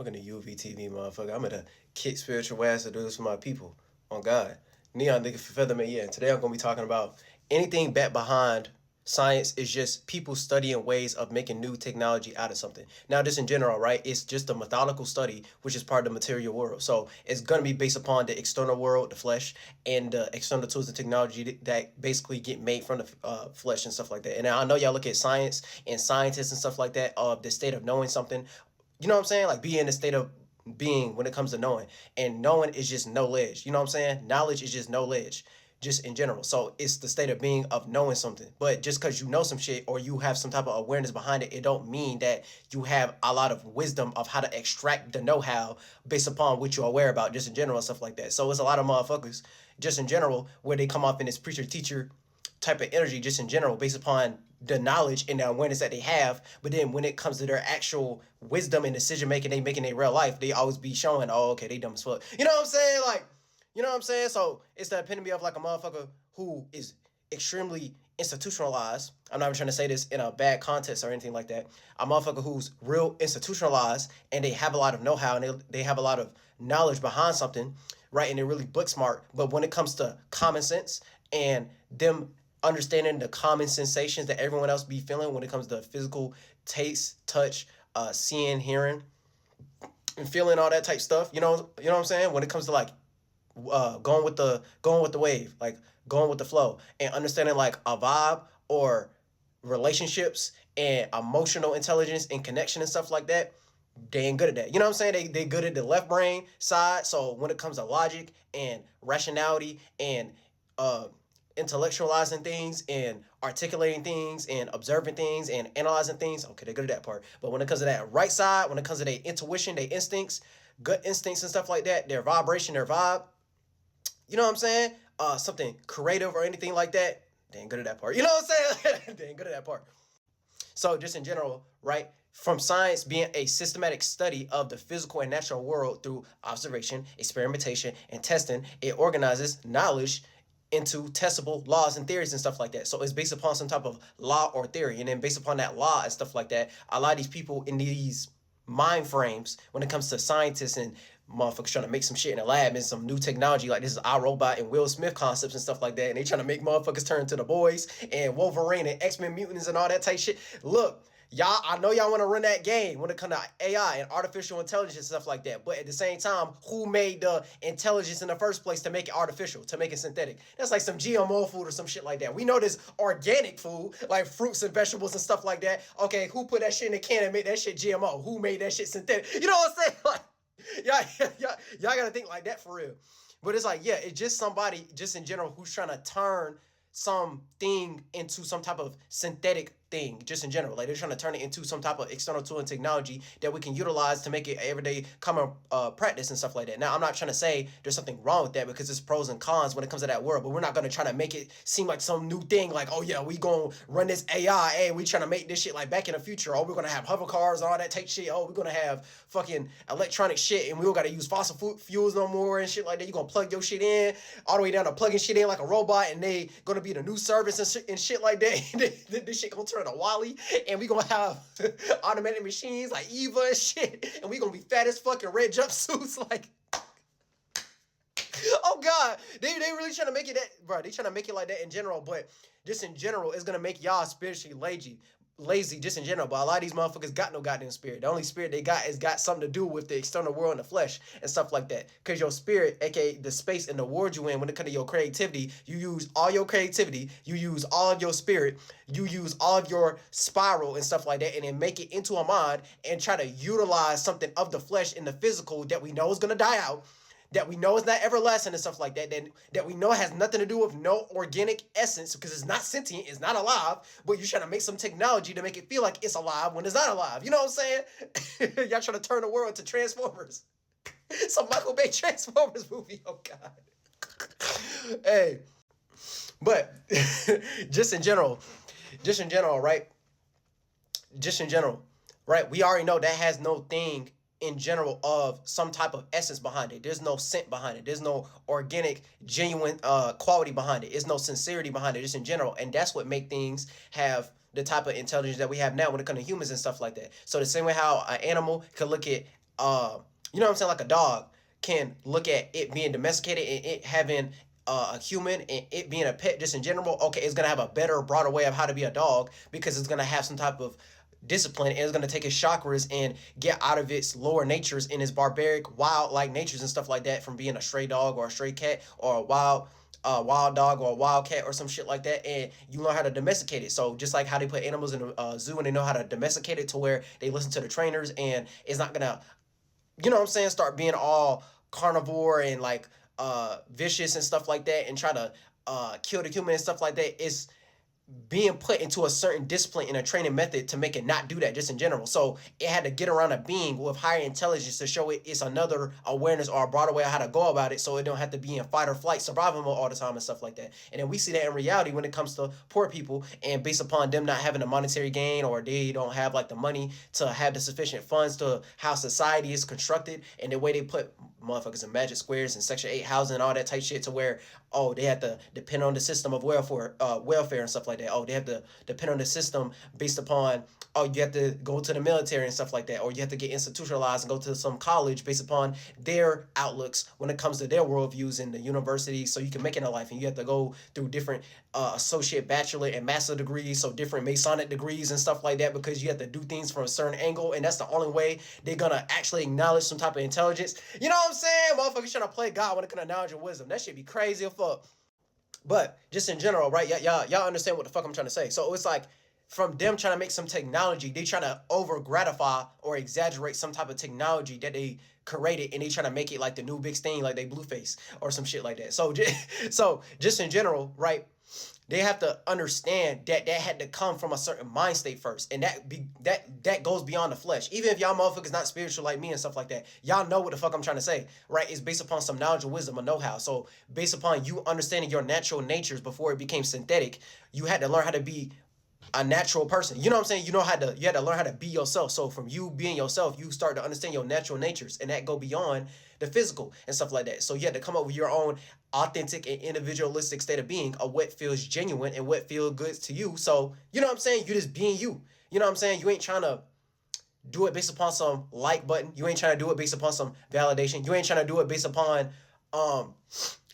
Welcome to UVTV, motherfucker. I'm gonna kick spiritual ass to do this for my people. On God. Neon nigga for Featherman, yeah. Today I'm gonna be talking about anything back behind science is just people studying ways of making new technology out of something. Now, just in general, right? It's just a methodical study, which is part of the material world. So it's gonna be based upon the external world, the flesh, and the external tools and technology that basically get made from the flesh and stuff like that. And I know y'all look at science and scientists and stuff like that of the state of knowing something. You know what I'm saying? Like be in a state of being when it comes to knowing. And knowing is just knowledge. You know what I'm saying? Knowledge is just knowledge. Just in general. So it's the state of being of knowing something. But just because you know some shit or you have some type of awareness behind it, it don't mean that you have a lot of wisdom of how to extract the know-how based upon what you're aware about, just in general and stuff like that. So it's a lot of motherfuckers, just in general, where they come off in this preacher teacher type of energy just in general based upon the knowledge and the awareness that they have. But then when it comes to their actual wisdom and decision making they make in their real life, they always be showing, oh, okay, they dumb as fuck. You know what I'm saying? Like, you know what I'm saying? So it's the epitome of like a motherfucker who is extremely institutionalized. I'm not even trying to say this in a bad context or anything like that. A motherfucker who's real institutionalized and they have a lot of know-how and they have a lot of knowledge behind something, right? And they're really book smart. But when it comes to common sense and them understanding the common sensations that everyone else be feeling when it comes to physical taste, touch, seeing, hearing, and feeling all that type stuff. You know what I'm saying? When it comes to like going with the wave, like going with the flow, and understanding like a vibe or relationships and emotional intelligence and connection and stuff like that. They ain't good at that. You know what I'm saying? They good at the left brain side. So when it comes to logic and rationality and intellectualizing things and articulating things and observing things and analyzing things, okay, they're good at that part. But when it comes to that right side, when it comes to their intuition, their instincts, gut instincts and stuff like that, their vibration, their vibe, you know what I'm saying? Something creative or anything like that, they ain't good at that part. You know what I'm saying? They ain't good at that part. So just in general, right? From science being a systematic study of the physical and natural world through observation, experimentation, and testing, it organizes knowledge into testable laws and theories and stuff like that. So it's based upon some type of law or theory. And then based upon that law and stuff like that, a lot of these people in these mind frames when it comes to scientists and motherfuckers trying to make some shit in a lab and some new technology like this is iRobot and Will Smith concepts and stuff like that, and they trying to make motherfuckers turn to the boys and Wolverine and X-Men mutants and all that type shit. Look, y'all, I know y'all want to run that game when it comes to AI and artificial intelligence and stuff like that, but at the same time, who made the intelligence in the first place to make it artificial, to make it synthetic? That's like some GMO food or some shit like that. We know this organic food, like fruits and vegetables and stuff like that. Okay, who put that shit in a can and made that shit GMO? Who made that shit synthetic? You know what I'm saying? Like, y'all gotta think like that for real. But it's like, yeah, it's just somebody, just in general, who's trying to turn something into some type of synthetic thing, just in general. Like they're trying to turn it into some type of external tool and technology that we can utilize to make it everyday common practice and stuff like that. Now, I'm not trying to say there's something wrong with that because there's pros and cons when it comes to that world, but we're not going to try to make it seem like some new thing. Like, oh yeah, we going to run this AI. Hey, we trying to make this shit like back in the future. Oh, we're going to have hover cars and all that type shit. Oh, we're going to have fucking electronic shit and we don't got to use fossil fuels no more and shit like that. You're going to plug your shit in all the way down to plugging shit in like a robot and they going to be the new service and shit like that. This shit going to turn to Wally and we going to have automated machines like Eva and shit. And we going to be fat as fucking red jumpsuits like... Oh God, they really trying to make it that, bro. They trying to make it like that in general, but just in general, it's gonna make y'all spiritually lazy just in general. But a lot of these motherfuckers got no goddamn spirit. The only spirit they got is got something to do with the external world and the flesh and stuff like that. Cause your spirit, aka the space and the world you in, when it comes to your creativity, you use all your creativity, you use all of your spirit, you use all of your spiral and stuff like that, and then make it into a mind and try to utilize something of the flesh and the physical that we know is gonna die out, that we know is not everlasting and stuff like that, that we know has nothing to do with no organic essence because it's not sentient, it's not alive, but you're trying to make some technology to make it feel like it's alive when it's not alive. You know what I'm saying? Y'all trying to turn the world into Transformers. Some Michael Bay Transformers movie. Oh, God. Hey. But just in general, right? Just in general, right? We already know that has no thing in general of some type of essence behind it. There's no scent behind it. There's no organic, genuine quality behind it. There's no sincerity behind it, just in general. And that's what make things have the type of intelligence that we have now when it comes to humans and stuff like that. So the same way how an animal could look at you know what I'm saying, like a dog can look at it being domesticated and it having a human and it being a pet just in general, okay, it's gonna have a better, broader way of how to be a dog because it's gonna have some type of discipline and it's gonna take its chakras and get out of its lower natures in its barbaric, wild like natures and stuff like that from being a stray dog or a stray cat or a wild dog or a wild cat or some shit like that, and you learn how to domesticate it. So just like how they put animals in a zoo and they know how to domesticate it to where they listen to the trainers and it's not gonna, you know what I'm saying, start being all carnivore and like vicious and stuff like that and try to kill the human and stuff like that. It's being put into a certain discipline in a training method to make it not do that just in general. So it had to get around a being with higher intelligence to show it it's another awareness or a broader way of how to go about it so it don't have to be in fight or flight survival mode all the time and stuff like that. And then we see that in reality when it comes to poor people and based upon them not having a monetary gain or they don't have like the money to have the sufficient funds to how society is constructed and the way they put motherfuckers in magic squares and section 8 housing and all that type shit to where they have to depend on the system of welfare and stuff like that. They have to depend on the system based upon you have to go to the military and stuff like that, or you have to get institutionalized and go to some college based upon their outlooks when it comes to their worldviews in the university so you can make it in life. And you have to go through different associate, bachelor, and master degrees, so different Masonic degrees and stuff like that, because you have to do things from a certain angle, and that's the only way they're gonna actually acknowledge some type of intelligence. You know what I'm saying? Motherfuckers trying to play God when it comes to knowledge and wisdom. That shit be crazy as fuck. But just in general, right? Y'all understand what the fuck I'm trying to say. So it's like from them trying to make some technology, they trying to over gratify or exaggerate some type of technology that they created, and they trying to make it like the new big thing, like they Blueface or some shit like that. So just in general, right? They have to understand that that had to come from a certain mind state first, and that goes beyond the flesh. Even if y'all motherfuckers not spiritual like me and stuff like that, y'all know what the fuck I'm trying to say, right? It's based upon some knowledge and wisdom and know-how. So based upon you understanding your natural natures before it became synthetic, you had to learn how to be a natural person. You know what I'm saying? You had to learn how to be yourself. So from you being yourself, you start to understand your natural natures, and that go beyond the physical and stuff like that. So you had to come up with your own authentic and individualistic state of being of what feels genuine and what feels good to you. So you know what I'm saying? You just being you. You know what I'm saying? You ain't trying to do it based upon some like button. You ain't trying to do it based upon some validation. You ain't trying to do it based upon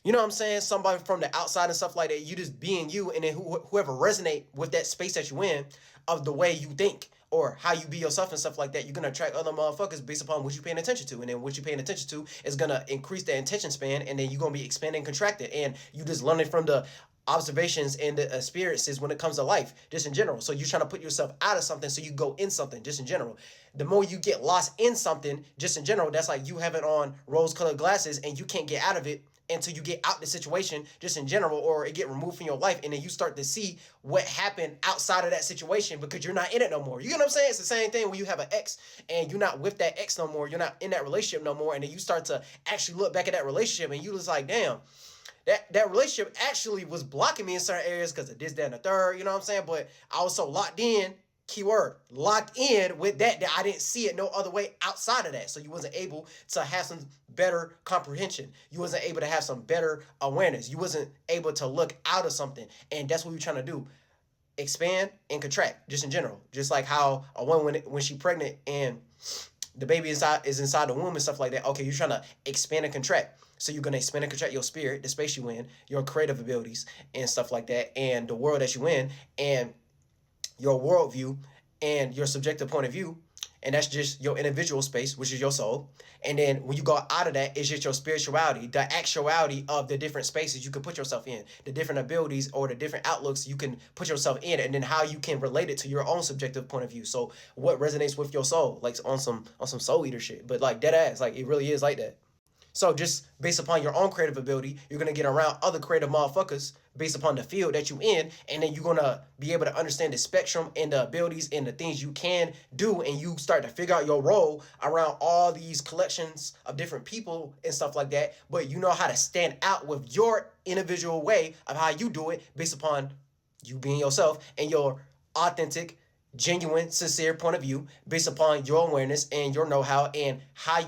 you know what I'm saying, somebody from the outside and stuff like that. You just being you, and then whoever resonate with that space that you in of the way you think or how you be yourself and stuff like that, you're gonna attract other motherfuckers based upon what you're paying attention to. And then what you're paying attention to is gonna increase the attention span, and then you're gonna be expanding, contracted, and you just learning from the observations and the experiences when it comes to life just in general. So you're trying to put yourself out of something so you go in something just in general. The more you get lost in something just in general, that's like you having on rose colored glasses and you can't get out of it until you get out the situation just in general, or it get removed from your life, and then you start to see what happened outside of that situation because you're not in it no more. You know what I'm saying? It's the same thing when you have an ex and you're not with that ex no more, you're not in that relationship no more, and then you start to actually look back at that relationship and you just like, damn, that relationship actually was blocking me in certain areas because of this, that, and the third, you know what I'm saying? But I was so locked in, keyword, locked in with that I didn't see it no other way outside of that. So you wasn't able to have some better comprehension. You wasn't able to have some better awareness. You wasn't able to look out of something. And that's what we're trying to do. Expand and contract, just in general. Just like how a woman, when she's pregnant and the baby is inside the womb and stuff like that. Okay, you're trying to expand and contract. So you're going to expand and contract your spirit, the space you in, your creative abilities and stuff like that, and the world that you in, and your worldview and your subjective point of view. And that's just your individual space, which is your soul. And then when you go out of that, it's just your spirituality, the actuality of the different spaces you can put yourself in, the different abilities or the different outlooks you can put yourself in, and then how you can relate it to your own subjective point of view. So what resonates with your soul, like on some soul eater shit, but like dead ass, like it really is like that. So just based upon your own creative ability, you're gonna get around other creative motherfuckers based upon the field that you in, and then you're gonna be able to understand the spectrum and the abilities and the things you can do, and you start to figure out your role around all these collections of different people and stuff like that. But you know how to stand out with your individual way of how you do it based upon you being yourself and your authentic, genuine, sincere point of view based upon your awareness and your know-how and how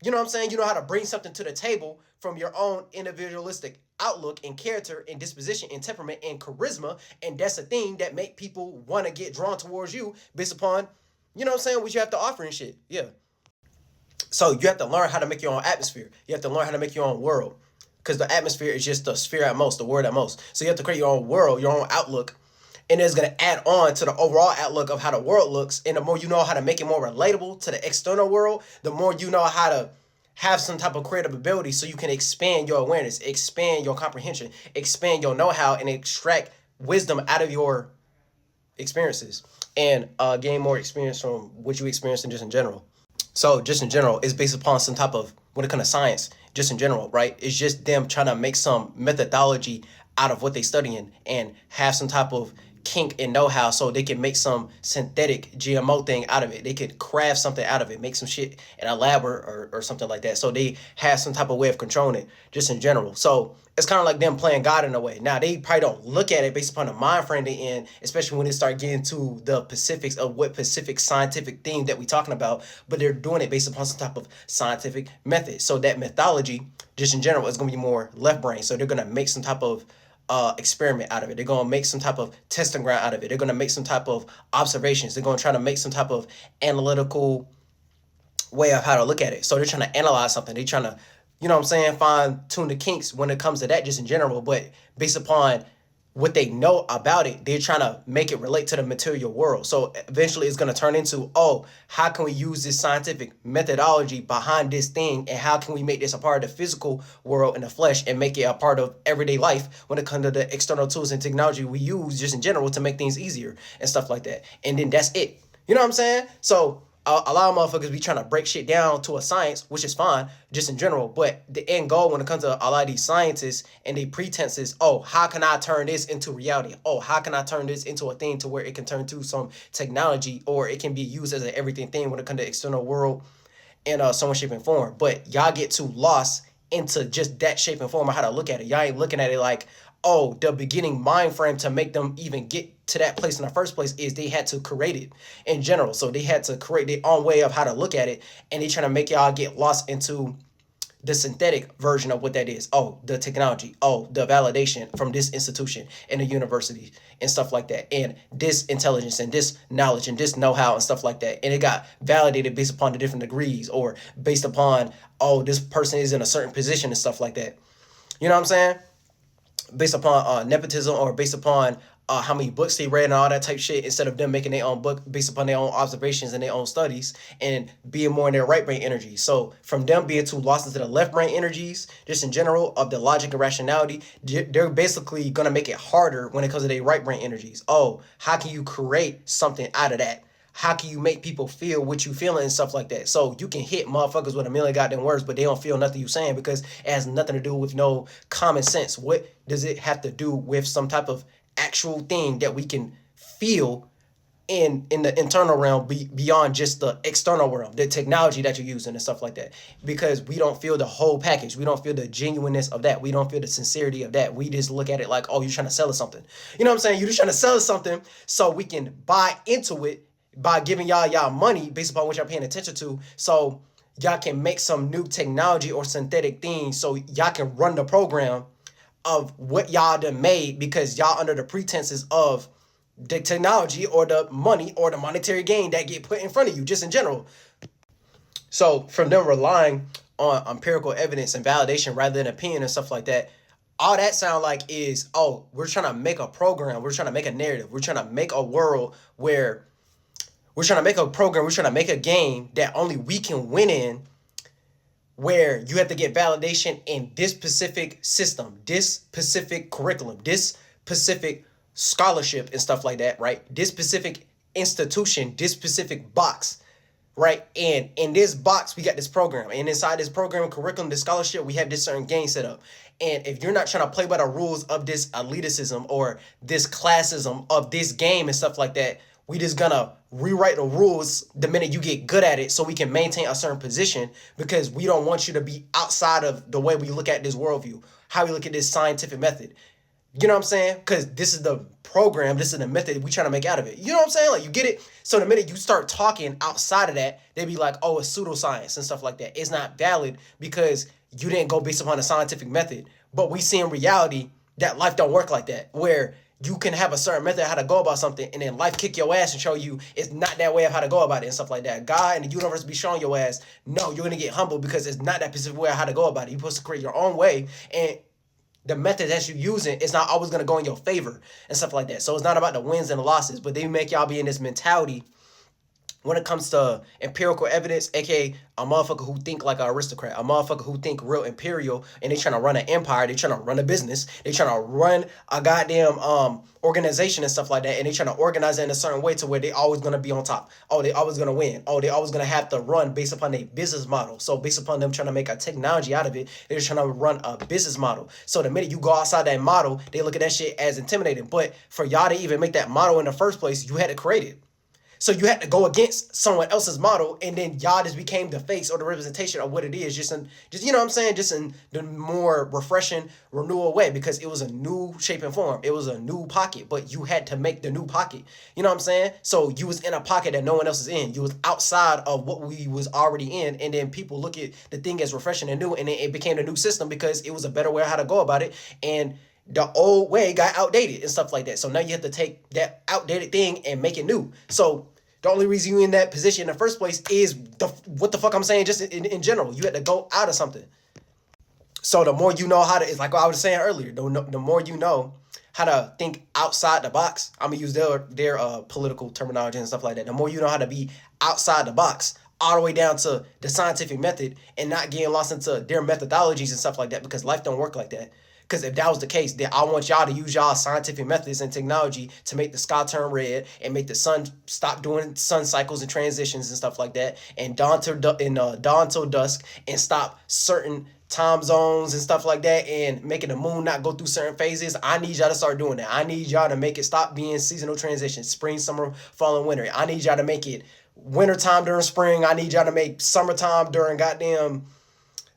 you know what I'm saying? You know how to bring something to the table from your own individualistic outlook and character and disposition and temperament and charisma. And that's a thing that make people want to get drawn towards you based upon, you know what I'm saying, what you have to offer and shit. Yeah. So you have to learn how to make your own atmosphere. You have to learn how to make your own world. Because the atmosphere is just the sphere at most, the word at most. So you have to create your own world, your own outlook. And it's going to add on to the overall outlook of how the world looks. And the more you know how to make it more relatable to the external world, the more you know how to have some type of creative ability so you can expand your awareness, expand your comprehension, expand your know-how, and extract wisdom out of your experiences and gain more experience from what you experience in just in general. So just in general, it's based upon some type of, when it comes to science, just in general, right? It's just them trying to make some methodology out of what they studying and have some type of kink and know-how so they can make some synthetic GMO thing out of it. They could craft something out of it, make some shit in a lab or something like that. So they have some type of way of controlling it just in general. So it's kind of like them playing God in a way. Now, they probably don't look at it based upon the mind frame they in, especially when they start getting to the specifics of what specific scientific thing that we talking about, but they're doing it based upon some type of scientific method. So that methodology, just in general, is going to be more left brain. So they're going to make some type of experiment out of it. They're going to make some type of testing ground out of it. They're going to make some type of observations. They're going to try to make some type of analytical way of how to look at it. So they're trying to analyze something. They're trying to, you know what I'm saying, fine tune the kinks when it comes to that just in general. But based upon what they know about it, they're trying to make it relate to the material world. So eventually it's going to turn into, oh, how can we use this scientific methodology behind this thing? And how can we make this a part of the physical world and the flesh and make it a part of everyday life when it comes to the external tools and technology we use just in general to make things easier and stuff like that. And then that's it. You know what I'm saying? So a lot of motherfuckers be trying to break shit down to a science, which is fine, just in general. But the end goal when it comes to a lot of these scientists and they pretenses, oh, how can I turn this into reality? Oh, how can I turn this into a thing to where it can turn to some technology or it can be used as an everything thing when it comes to the external world in some shape and form. But y'all get too lost into just that shape and form of how to look at it. Y'all ain't looking at it like, oh, the beginning mind frame to make them even get to that place in the first place is they had to create it in general. So they had to create their own way of how to look at it, and they trying to make y'all get lost into the synthetic version of what that is. Oh, the technology. Oh, the validation from this institution and the university and stuff like that. And this intelligence and this knowledge and this know-how and stuff like that. And it got validated based upon the different degrees or based upon, oh, this person is in a certain position and stuff like that. You know what I'm saying? Based upon nepotism or based upon how many books they read and all that type of shit, instead of them making their own book based upon their own observations and their own studies and being more in their right brain energy. So from them being too lost into the left brain energies, just in general, of the logic and rationality, they're basically going to make it harder when it comes to their right brain energies. Oh, how can you create something out of that? How can you make people feel what you feeling and stuff like that? So you can hit motherfuckers with a million goddamn words, but they don't feel nothing you saying because it has nothing to do with no common sense. What does it have to do with some type of actual thing that we can feel in the internal realm beyond just the external realm, the technology that you're using and stuff like that? Because we don't feel the whole package. We don't feel the genuineness of that. We don't feel the sincerity of that. We just look at it like, oh, you're trying to sell us something. You know what I'm saying? You're just trying to sell us something so we can buy into it by giving y'all money based upon what y'all paying attention to, so y'all can make some new technology or synthetic things so y'all can run the program of what y'all done made, because y'all under the pretenses of the technology or the money or the monetary gain that get put in front of you just in general. So from them relying on empirical evidence and validation rather than opinion and stuff like that, all that sound like is, oh, we're trying to make a program, we're trying to make a narrative, we're trying to make a world where we're trying to make a program, we're trying to make a game that only we can win in, where you have to get validation in this specific system, this specific curriculum, this specific scholarship and stuff like that, right? This specific institution, this specific box, right? And in this box, we got this program. And inside this program, curriculum, this scholarship, we have this certain game set up. And if you're not trying to play by the rules of this elitism or this classism of this game and stuff like that, we just gonna rewrite the rules the minute you get good at it so we can maintain a certain position, because we don't want you to be outside of the way we look at this worldview, how we look at this scientific method. You know what I'm saying? Because this is the program, this is the method we trying to make out of it. You know what I'm saying? Like, you get it? So the minute you start talking outside of that, they be like, oh, it's pseudoscience and stuff like that. It's not valid because you didn't go based upon a scientific method. But we see in reality that life don't work like that, where you can have a certain method how to go about something, and then life kick your ass and show you it's not that way of how to go about it and stuff like that. God and the universe be showing your ass, no, you're gonna get humbled because it's not that specific way of how to go about it. You're supposed to create your own way, and the method that you're using is not always gonna go in your favor and stuff like that. So it's not about the wins and the losses, but they make y'all be in this mentality when it comes to empirical evidence, aka a motherfucker who think like an aristocrat, a motherfucker who think real imperial, and they trying to run an empire, they trying to run a business, they trying to run a goddamn organization and stuff like that, and they trying to organize it in a certain way to where they always gonna be on top. Oh, they always gonna win. Oh, they always gonna have to run based upon their business model. So based upon them trying to make a technology out of it, they're just trying to run a business model. So the minute you go outside that model, they look at that shit as intimidating. But for y'all to even make that model in the first place, you had to create it. So you had to go against someone else's model, and then y'all just became the face or the representation of what it is, just you know what I'm saying, just in the more refreshing, renewal way, because it was a new shape and form. It was a new pocket, but you had to make the new pocket. You know what I'm saying? So you was in a pocket that no one else is in. You was outside of what we was already in, and then people look at the thing as refreshing and new, and it became a new system because it was a better way how to go about it, and the old way got outdated and stuff like that. So now you have to take that outdated thing and make it new. So the only reason you're in that position in the first place is what the fuck I'm saying, just in general. You had to go out of something. So the more you know how to, it's like what I was saying earlier, the more you know how to think outside the box. I'm gonna use their political terminology and stuff like that. The more you know how to be outside the box, all the way down to the scientific method, and not getting lost into their methodologies and stuff like that, because life don't work like that. Because if that was the case, then I want y'all to use y'all scientific methods and technology to make the sky turn red and make the sun stop doing sun cycles and transitions and stuff like that, and dawn till dusk, and stop certain time zones and stuff like that, and making the moon not go through certain phases. I need y'all to start doing that. I need y'all to make it stop being seasonal transitions, spring, summer, fall, and winter. I need y'all to make it wintertime during spring. I need y'all to make summertime during goddamn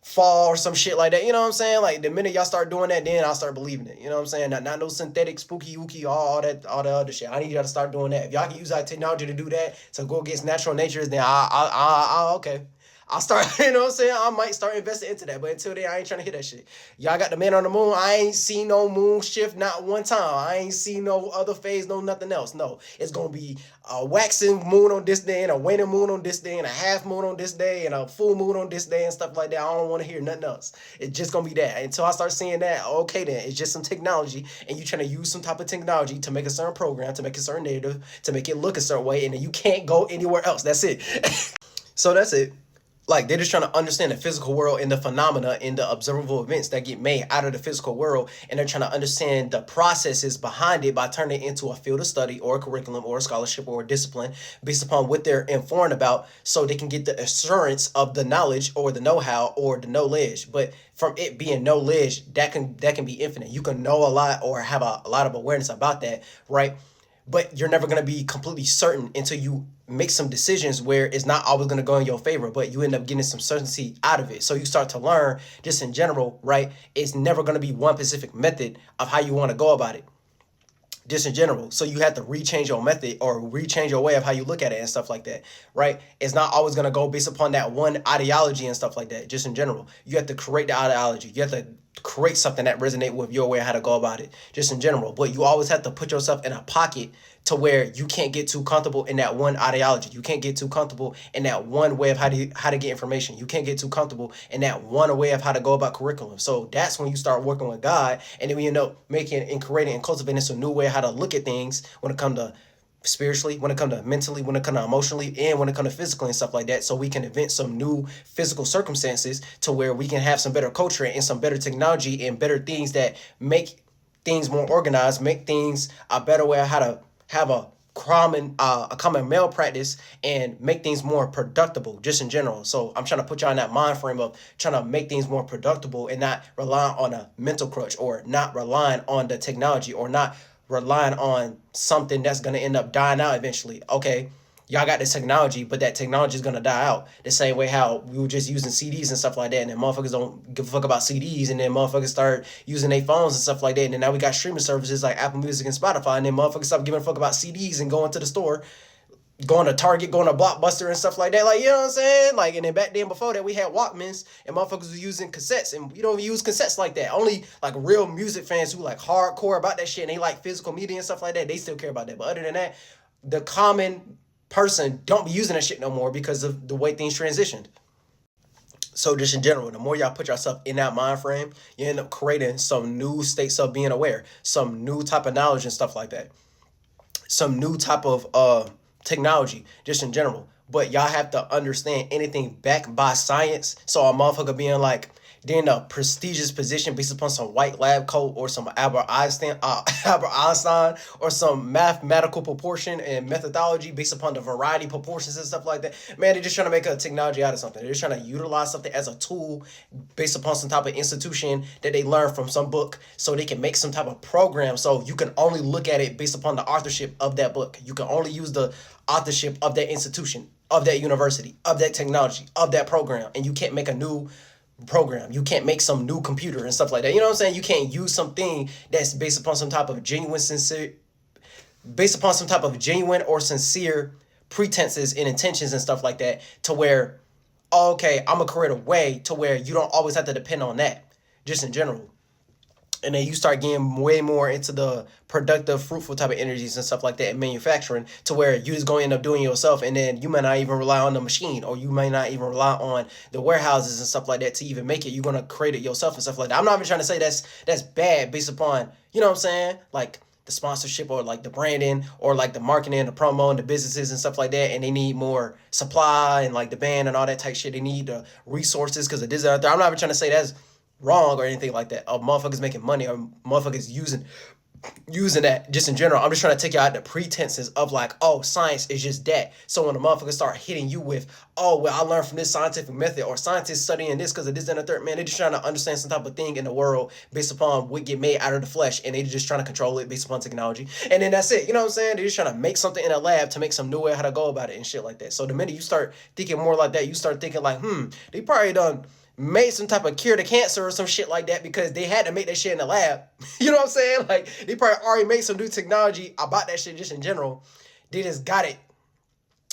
fall or some shit like that. You know what I'm saying? Like the minute y'all start doing that, then I'll start believing it. You know what I'm saying? Not no synthetic, spooky, ooky, all the other shit. I need y'all to start doing that. If y'all can use our technology to do that, to go against natural natures, then I okay. I'll start, you know what I'm saying? I might start investing into that. But until then, I ain't trying to hit that shit. Y'all got the man on the moon. I ain't seen no moon shift not one time. I ain't seen no other phase, no nothing else. No. It's going to be a waxing moon on this day, and a waning moon on this day, and a half moon on this day, and a full moon on this day, and stuff like that. I don't want to hear nothing else. It's just going to be that. Until I start seeing that, okay then. It's just some technology, and you trying to use some type of technology to make a certain program, to make a certain narrative, to make it look a certain way, and then you can't go anywhere else. That's it. So that's it. Like, they're just trying to understand the physical world and the phenomena and the observable events that get made out of the physical world, and they're trying to understand the processes behind it by turning it into a field of study or a curriculum or a scholarship or a discipline based upon what they're informed about, so they can get the assurance of the knowledge or the know-how or the knowledge. But from it being knowledge, that can be infinite. You can know a lot or have a lot of awareness about that, right? But you're never going to be completely certain until you make some decisions where it's not always going to go in your favor, but you end up getting some certainty out of it. So you start to learn just in general, right? It's never going to be one specific method of how you want to go about it, just in general. So you have to rechange your method or rechange your way of how you look at it and stuff like that, right? It's not always going to go based upon that one ideology and stuff like that, just in general. You have to create the ideology. You have to create something that resonate with your way of how to go about it, just in general. But you always have to put yourself in a pocket to where you can't get too comfortable in that one ideology. You can't get too comfortable in that one way of how to get information. You can't get too comfortable in that one way of how to go about curriculum. So that's when you start working with God, and then we end up making and creating and cultivating some new way of how to look at things when it comes to spiritually, when it comes to mentally, when it comes to emotionally, and when it comes to physically and stuff like that, so we can invent some new physical circumstances to where we can have some better culture and some better technology and better things that make things more organized, make things a better way of how to have a common male practice and make things more productive, just in general. So I'm trying to put y'all in that mind frame of trying to make things more productive and not relying on a mental crutch, or not relying on the technology, or not relying on something that's going to end up dying out eventually. Okay, y'all got this technology, but that technology is going to die out. The same way how we were just using CDs and stuff like that, and then motherfuckers don't give a fuck about CDs, and then motherfuckers start using their phones and stuff like that, and then now we got streaming services like Apple Music and Spotify, and then motherfuckers stop giving a fuck about CDs and going to the store. going to Target, going to Blockbuster and stuff like that. Like, you know what I'm saying? Like, and then back then before that, we had Walkmans and motherfuckers was using cassettes, and we don't use cassettes like that. Only like real music fans who like hardcore about that shit and they like physical media and stuff like that, they still care about that. But other than that, the common person don't be using that shit no more because of the way things transitioned. So just in general, the more y'all put yourself in that mind frame, you end up creating some new states of being aware, some new type of knowledge and stuff like that, some new type of technology, just in general. But y'all have to understand anything backed by science. So a motherfucker being like, they're in a prestigious position based upon some white lab coat or some Albert Einstein or some mathematical proportion and methodology based upon the variety proportions and stuff like that. Man, they're just trying to make a technology out of something. They're just trying to utilize something as a tool based upon some type of institution that they learned from some book so they can make some type of program. So you can only look at it based upon the authorship of that book. You can only use the authorship of that institution, of that university, of that technology, of that program. And you can't make a new program. You can't make some new computer and stuff like that. You know what I'm saying? You can't use something that's based upon some type of genuine or sincere pretenses and intentions and stuff like that to where, oh, okay, I'm gonna create a way to where you don't always have to depend on that, just in general. And then you start getting way more into the productive, fruitful type of energies and stuff like that in manufacturing to where you just going to end up doing it yourself. And then you might not even rely on the machine, or you may not even rely on the warehouses and stuff like that to even make it. You're going to create it yourself and stuff like that. I'm not even trying to say that's bad based upon, you know what I'm saying? Like the sponsorship or like the branding or like the marketing, the promo and the businesses and stuff like that. And they need more supply and like the band and all that type shit. They need the resources because of this out there. I'm not even trying to say that's wrong or anything like that. Or motherfuckers making money or motherfuckers using that just in general. I'm just trying to take you out the pretenses of like, oh, science is just that. So when the motherfuckers start hitting you with, oh, well, I learned from this scientific method or scientists studying this because of this and the third, man, they're just trying to understand some type of thing in the world based upon what get made out of the flesh, and they're just trying to control it based upon technology. And then that's it. You know what I'm saying? They're just trying to make something in a lab to make some new way how to go about it and shit like that. So the minute you start thinking more like that, you start thinking like, they probably done made some type of cure to cancer or some shit like that because they had to make that shit in the lab. You know what I'm saying? Like, they probably already made some new technology about that shit just in general. They just got it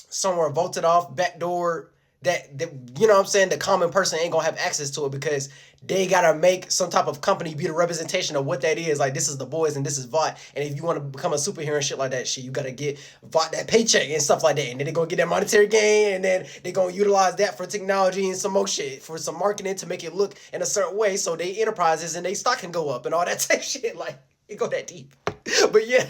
somewhere vaulted off, backdoor, that you know what I'm saying, the common person ain't gonna have access to it because they gotta make some type of company be the representation of what that is. Like, this is the boys and this is Vought. And if you want to become a superhero and shit like that, shit, you gotta get Vought that paycheck and stuff like that. And then they're gonna get that monetary gain, and then they're gonna utilize that for technology and some more shit, for some marketing to make it look in a certain way so they enterprises and they stock can go up and all that type shit. Like, it go that deep. But yeah.